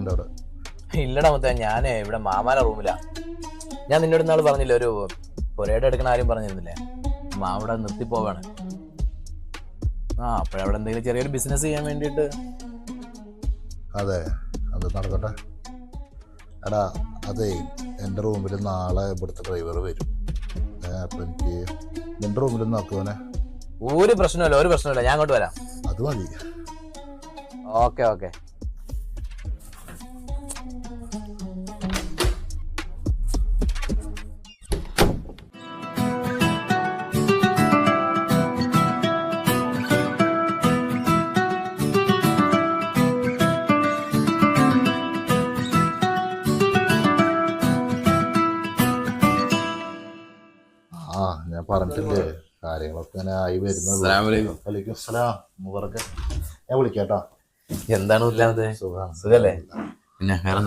ഉണ്ട് അവിടെ. ഇല്ലടാ മുത്തേ, ഞാൻ ഇവിടെ മാമാല റൂമിലാ. ഞാൻ നിന്നോട് ഇന്നാൾ പറഞ്ഞില്ല, ഒരു പുരയുടെ എടുക്കണ ആരും പറഞ്ഞിരുന്നില്ലേ, അവിടെ നിർത്തി പോവാണ്. അപ്പോഴവിടെ എന്തെങ്കിലും ചെറിയൊരു ബിസിനസ് ചെയ്യാൻ വേണ്ടിയിട്ട്. അതെ, അത് നടക്കട്ടെ. എടാ അതെ, എൻ്റെ റൂമിൽ നാളെ ഇവിടുത്തെ ഡ്രൈവർ വരും. അപ്പം എനിക്ക് നിൻ്റെ റൂമിൽ നോക്കുവനെ. ഒരു പ്രശ്നമില്ല, ഞാൻ അങ്ങോട്ട് വരാം. അത് മതി. Okay okay. ഞാൻ പറഞ്ഞിട്ടില്ലേ, കാര്യങ്ങളൊക്കെ ഇങ്ങനെ ആയി വരുന്നത്. വലൈക്കും അസ്സലാം മുബറക്ക. ഞാൻ വിളിക്കാട്ടോ. എന്താണ് സുഖല്ലേ? പിന്നെ വേറെ